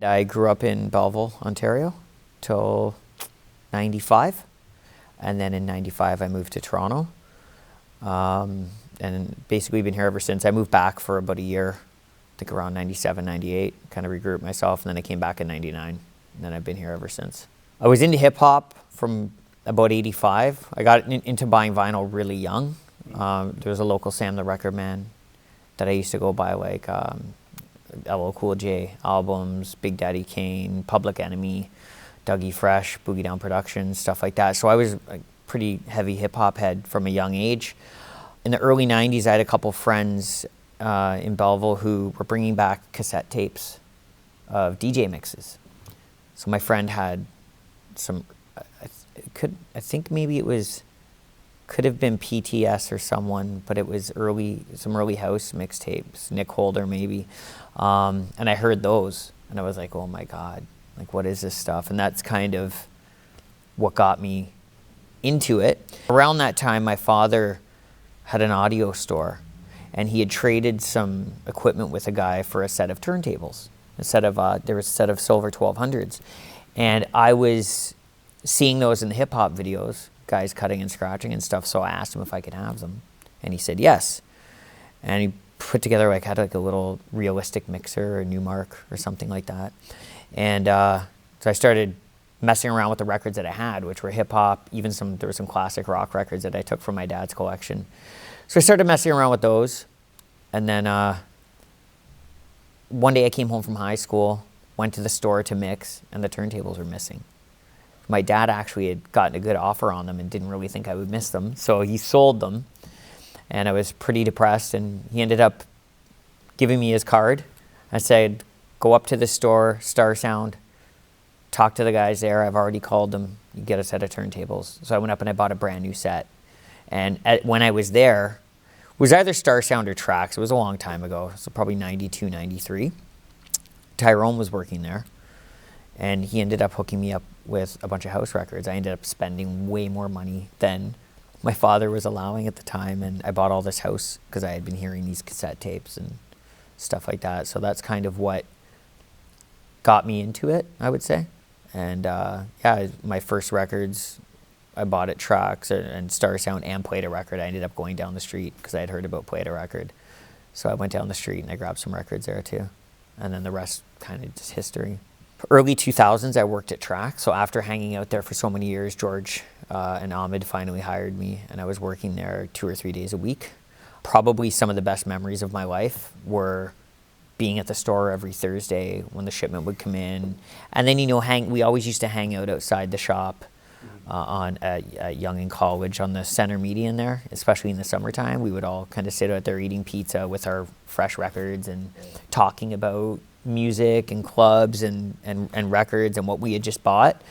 I grew up in Belleville, Ontario, till 95. And then in 95, I moved to Toronto. And basically been here ever since. I moved back for about a year, I think around 97, 98, kind of regrouped myself. And then I came back in 99. And then I've been here ever since. I was into hip hop from about 85. I got into buying vinyl really young. There was a local Sam the Record Man that I used to go buy, like LL Cool J albums, Big Daddy Kane, Public Enemy, Dougie Fresh, Boogie Down Productions, stuff like that. So I was a pretty heavy hip hop head from a young age. In the early 90s, I had a couple friends in Belleville who were bringing back cassette tapes of DJ mixes. So my friend had some, I think maybe it was, could have been PTS or someone, but it was some early house mixtapes, Nick Holder maybe. And I heard those and I was like, oh my God, like what is this stuff? And that's kind of what got me into it. Around that time, my father had an audio store and he had traded some equipment with a guy for a set of turntables. There was a set of silver 1200s. And I was seeing those in the hip hop videos, guys cutting and scratching and stuff, so I asked him if I could have them. And he said yes. And he put together, had a little realistic mixer, a Newmark or something like that. And so I started messing around with the records that I had, which were hip hop, even there were some classic rock records that I took from my dad's collection. So I started messing around with those. And then one day I came home from high school, went to the store to mix, and the turntables were missing. My dad actually had gotten a good offer on them and didn't really think I would miss them. So he sold them. And I was pretty depressed, and he ended up giving me his card. I said, go up to the store, Star Sound, talk to the guys there. I've already called them. You get a set of turntables. So I went up and I bought a brand new set. And when I was there, it was either Star Sound or Trax. It was a long time ago, so probably 92, 93. Tyrone was working there, and he ended up hooking me up with a bunch of house records. I ended up spending way more money than my father was allowing at the time, and I bought all this house because I had been hearing these cassette tapes and stuff like that. So that's kind of what got me into it, I would say. And my first records I bought at Trax and Star Sound and played a record. I ended up going down the street because I had heard about Played a Record. So I went down the street and I grabbed some records there too. And then the rest kind of just history. Early 2000s, I worked at Trax. So after hanging out there for so many years, George and Ahmed finally hired me, and I was working there 2 or 3 days a week. Probably some of the best memories of my life were being at the store every Thursday when the shipment would come in. And then, we always used to hang out outside the shop at Yonge and College on the center median there, especially in the summertime. We would all kind of sit out there eating pizza with our fresh records and talking about music and clubs and records and what we had just bought.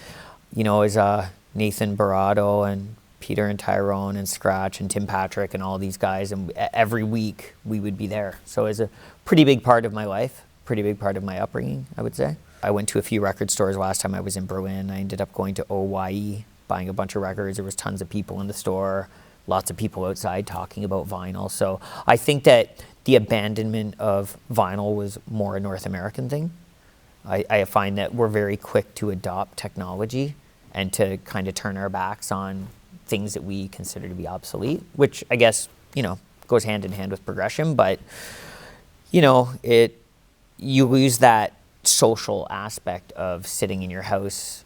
As Nathan Barado and Peter and Tyrone and Scratch and Tim Patrick and all these guys, and every week we would be there. So it was a pretty big part of my life, pretty big part of my upbringing, I would say. I went to a few record stores last time I was in Berlin. I ended up going to OYE, buying a bunch of records. There was tons of people in the store, lots of people outside talking about vinyl. So I think that the abandonment of vinyl was more a North American thing. I find that we're very quick to adopt technology and to kind of turn our backs on things that we consider to be obsolete, which I guess, goes hand in hand with progression. But, you lose that social aspect of sitting in your house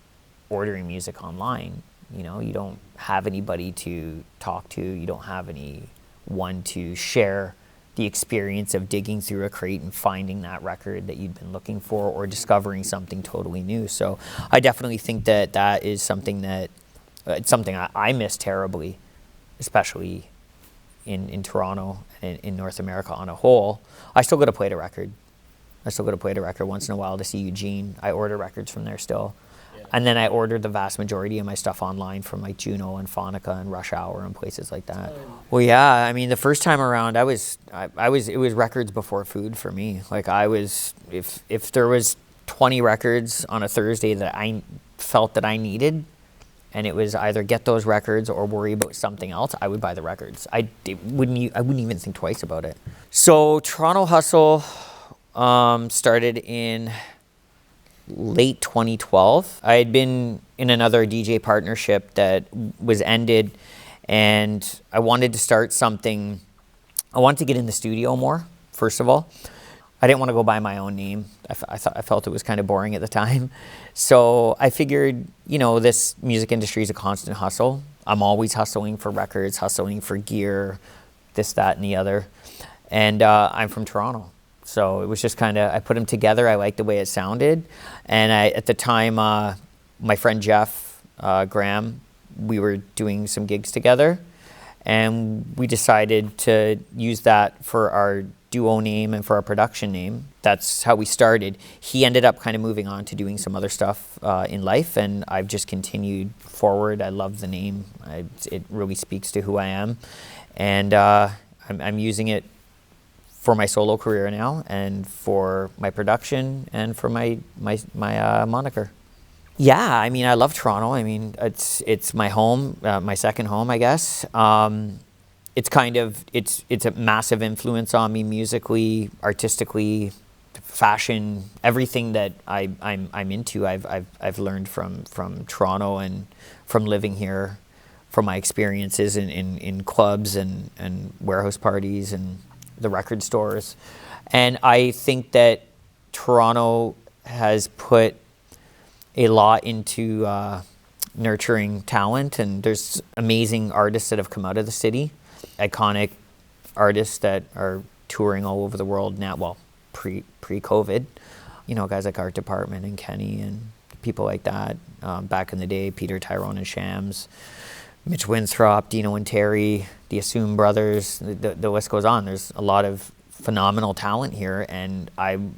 ordering music online. You don't have anybody to talk to. You don't have anyone to share the experience of digging through a crate and finding that record that you'd been looking for or discovering something totally new. So I definitely think that is something that it's something I miss terribly, especially in Toronto and in North America on a whole. I still go to Played a Record. Once in a while to see Djing. I order records from there still. Yeah. And then I order the vast majority of my stuff online from like Juno and Phonica and Rush Hour and places like that. Well, yeah, I mean, the first time around, it was records before food for me. Like if there was 20 records on a Thursday that I felt that I needed, and it was either get those records or worry about something else, I would buy the records. I wouldn't even think twice about it. So Toronto Hustle started in late 2012. I had been in another DJ partnership that was ended, and I wanted to start something. I wanted to get in the studio more, first of all. I didn't want to go by my own name. I felt it was kind of boring at the time. So I figured, you know, this music industry is a constant hustle. I'm always hustling for records, hustling for gear, this, that, and the other. And I'm from Toronto. So it was just kind of, I put them together. I liked the way it sounded. And at the time, my friend Jeff Graham, we were doing some gigs together. And we decided to use that for our duo name and for our production name. That's how we started. He ended up kind of moving on to doing some other stuff in life, and I've just continued forward. I love the name. It really speaks to who I am. And I'm using it for my solo career now, and for my production, and for my moniker. Yeah, I mean, I love Toronto. I mean, it's my home, my second home, I guess. It's kind of, it's a massive influence on me musically, artistically, fashion, everything that I'm into. I've learned from Toronto and from living here, from my experiences in clubs and warehouse parties and the record stores. And I think that Toronto has put a lot into nurturing talent, and there's amazing artists that have come out of the city, iconic artists that are touring all over the world now, well, pre-COVID, you know, guys like Art Department and Kenny and people like that. Back in the day, Peter, Tyrone and Shams, Mitch Winthrop, Dino and Terry, the Assume Brothers, the list goes on. There's a lot of phenomenal talent here, and I'm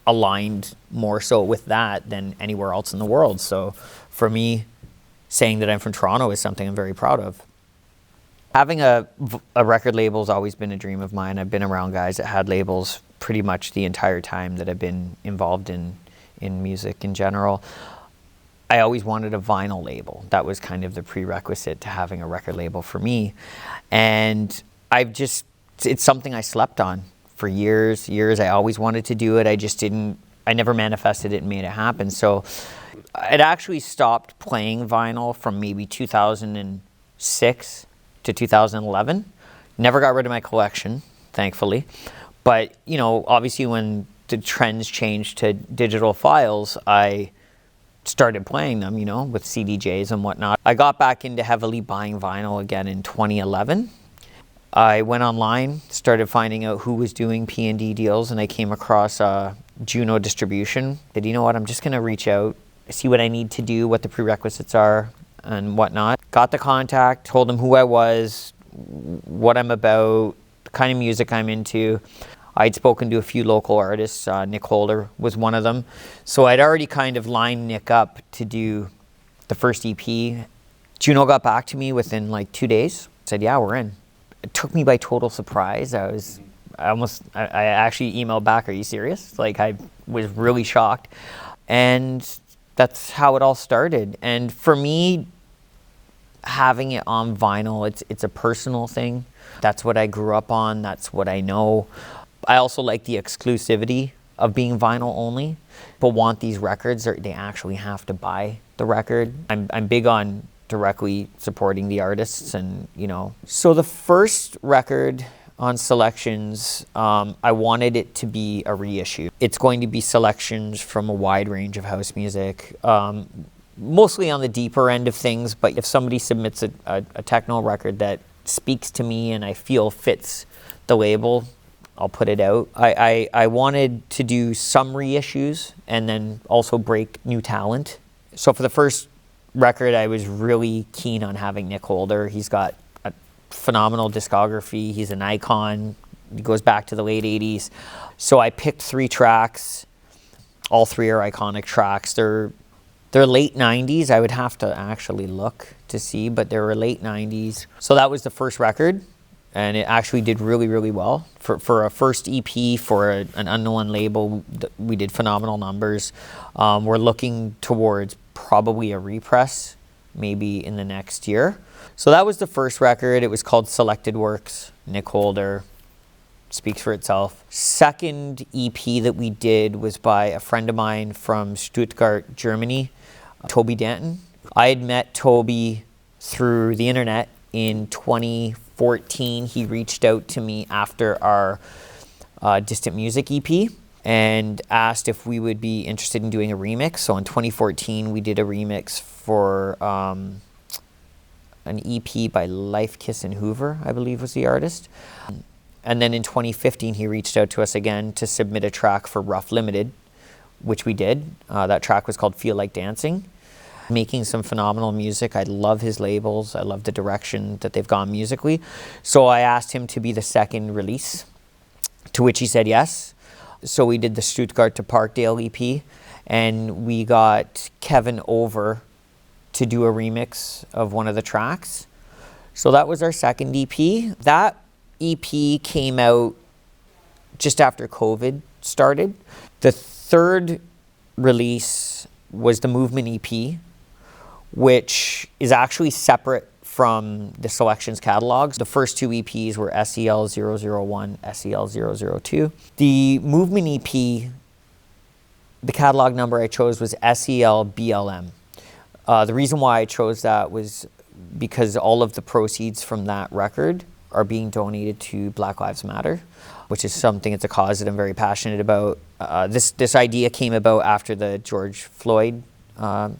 aligned more so with that than anywhere else in the world. So for me, saying that I'm from Toronto is something I'm very proud of. Having a record label has always been a dream of mine. I've been around guys that had labels pretty much the entire time that I've been involved in music in general. I always wanted a vinyl label. That was kind of the prerequisite to having a record label for me. And it's something I slept on for years. I always wanted to do it. I never manifested it and made it happen. So I'd actually stopped playing vinyl from maybe 2006 to 2011. Never got rid of my collection, thankfully. But, you know, obviously when the trends changed to digital files, I started playing them, you know, with CDJs and whatnot. I got back into heavily buying vinyl again in 2011. I went online, started finding out who was doing P&D deals, and I came across Juno Distribution. Said, you know what, I'm just going to reach out, see what I need to do, what the prerequisites are, and whatnot. Got the contact, told them who I was, what I'm about, the kind of music I'm into. I'd spoken to a few local artists. Nick Holder was one of them. So I'd already kind of lined Nick up to do the first EP. Juno got back to me within like 2 days. Said, yeah, we're in. It took me by total surprise. I actually emailed back, are you serious? Like, I was really shocked. And that's how it all started. And for me, having it on vinyl, it's a personal thing. That's what I grew up on. That's what I know. I also like the exclusivity of being vinyl only. People want these records, they actually have to buy the record. I'm big on directly supporting the artists, and, you know. So the first record on Selections, I wanted it to be a reissue. It's going to be selections from a wide range of house music, mostly on the deeper end of things, but if somebody submits a techno record that speaks to me and I feel fits the label, I'll put it out. I wanted to do some reissues and then also break new talent. So for the first record, I was really keen on having Nick Holder. He's got a phenomenal discography. He's an icon. He goes back to the late 80s. So I picked 3 tracks. All 3 are iconic tracks. They're late 90s. I would have to actually look to see, but they were late 90s. So that was the first record, and it actually did really, really well. For a first EP, for an unknown label, we did phenomenal numbers. We're looking towards probably a repress, maybe in the next year. So that was the first record. It was called Selected Works, Nick Holder. speaks for itself. Second EP that we did was by a friend of mine from Stuttgart, Germany, Toby Danton. I had met Toby through the internet in 2014. He reached out to me after our Distant Music EP and asked if we would be interested in doing a remix. So in 2014, we did a remix for an EP by Life, Kiss and Hoover, I believe was the artist. And then in 2015, he reached out to us again to submit a track for Rough Limited, which we did. That track was called Feel Like Dancing. Making some phenomenal music. I love his labels. I love the direction that they've gone musically. So I asked him to be the second release, to which he said yes. So we did the Stuttgart to Parkdale EP, and we got Kevin over to do a remix of one of the tracks. So that was our second EP. That EP came out just after COVID started. The third release was the Movement EP, which is actually separate from the Selections catalogs. The first two EPs were SEL001, SEL002. The Movement EP, the catalog number I chose was SELBLM. The reason why I chose that was because all of the proceeds from that record are being donated to Black Lives Matter, which is something, it's a cause that I'm very passionate about. This idea came about after the George Floyd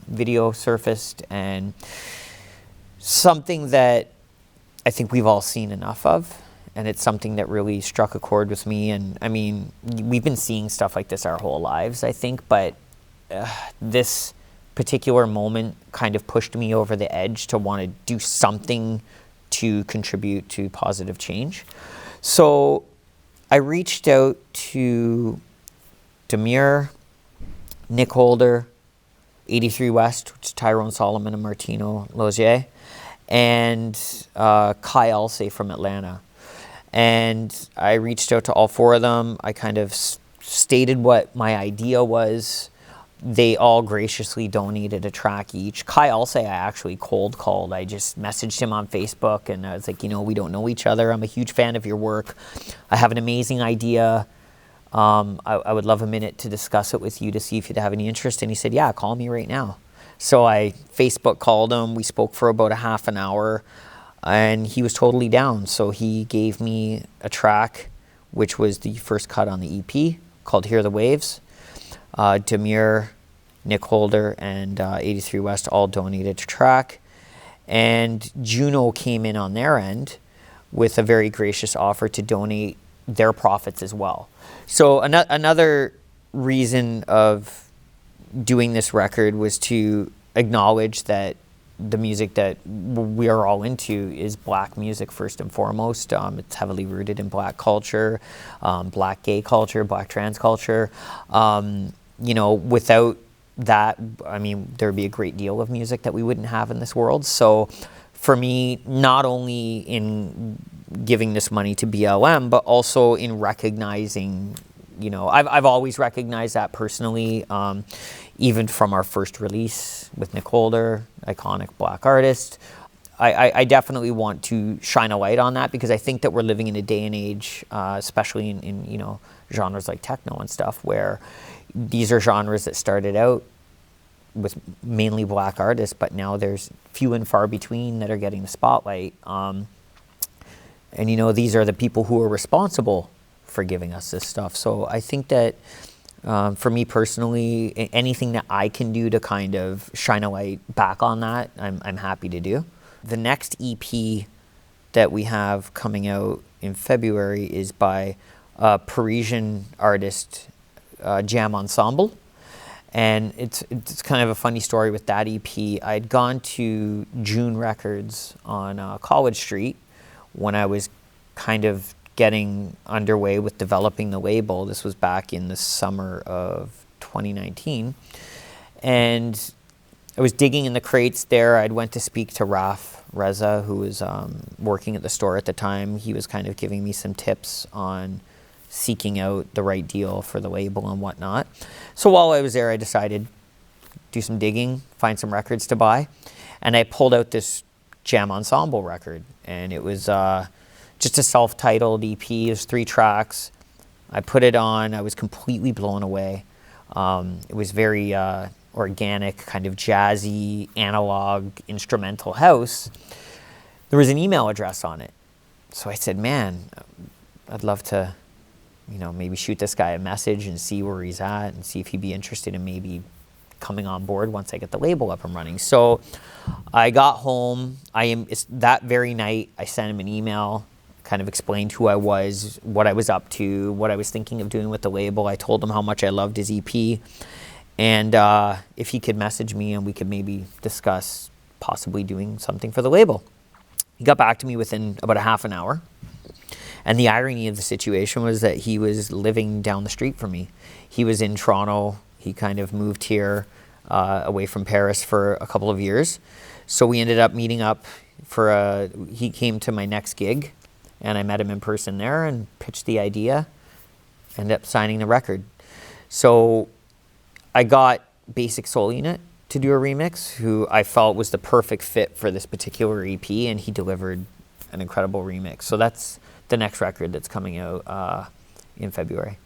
video surfaced, and something that I think we've all seen enough of, and it's something that really struck a chord with me. And I mean, we've been seeing stuff like this our whole lives, I think, but this particular moment kind of pushed me over the edge to want to do something to contribute to positive change. So I reached out to Demure, Nick Holder, 83 West, which is Tyrone Solomon and Martino Lozier, and Kai Alsey from Atlanta. And I reached out to all four of them. I kind of stated what my idea was. They all graciously donated a track each. Kai Alsey, I actually cold called. I just messaged him on Facebook, and I was like, we don't know each other. I'm a huge fan of your work. I have an amazing idea. I would love a minute to discuss it with you to see if you'd have any interest. And he said, yeah, call me right now. So I Facebook called him. We spoke for about a half an hour, and he was totally down. So he gave me a track, which was the first cut on the EP, called Hear the Waves. Demure, Nick Holder, and 83 West all donated a track. And Juno came in on their end with a very gracious offer to donate their profits as well. So another reason of doing this record was to acknowledge that the music that we are all into is Black music first and foremost. It's heavily rooted in Black culture, Black gay culture, Black trans culture. Without that, I mean, there would be a great deal of music that we wouldn't have in this world. So for me, not only in giving this money to BLM, but also in recognizing, I've always recognized that personally, even from our first release with Nick Holder, iconic Black artist. I definitely want to shine a light on that, because I think that we're living in a day and age, especially in genres like techno and stuff, where these are genres that started out with mainly Black artists, but now there's few and far between that are getting the spotlight. And these are the people who are responsible for giving us this stuff. So I think that for me personally, anything that I can do to kind of shine a light back on that, I'm happy to do. The next EP that we have coming out in February is by a Parisian artist, Jam Ensemble. And it's kind of a funny story with that EP. I'd gone to June Records on College Street when I was kind of getting underway with developing the label. This was back in the summer of 2019. And I was digging in the crates there. I'd went to speak to Raf Reza, who was working at the store at the time. He was kind of giving me some tips on seeking out the right deal for the label and whatnot. So while I was there, I decided to do some digging, find some records to buy. And I pulled out this Jam Ensemble record. And it was just a self-titled EP. There's 3 tracks. I put it on. I was completely blown away. It was very organic, kind of jazzy, analog, instrumental house. There was an email address on it. So I said, man, I'd love to, maybe shoot this guy a message and see where he's at and see if he'd be interested in maybe coming on board once I get the label up and running. So I got home. That very night, I sent him an email, kind of explained who I was, what I was up to, what I was thinking of doing with the label. I told him how much I loved his EP, and if he could message me and we could maybe discuss possibly doing something for the label. He got back to me within about a half an hour. And the irony of the situation was that he was living down the street from me. He was in Toronto. He kind of moved here away from Paris for a couple of years. So we ended up meeting up he came to my next gig, and I met him in person there and pitched the idea, ended up signing the record. So I got Basic Soul Unit to do a remix, who I felt was the perfect fit for this particular EP, and he delivered an incredible remix. So that's the next record that's coming out in February.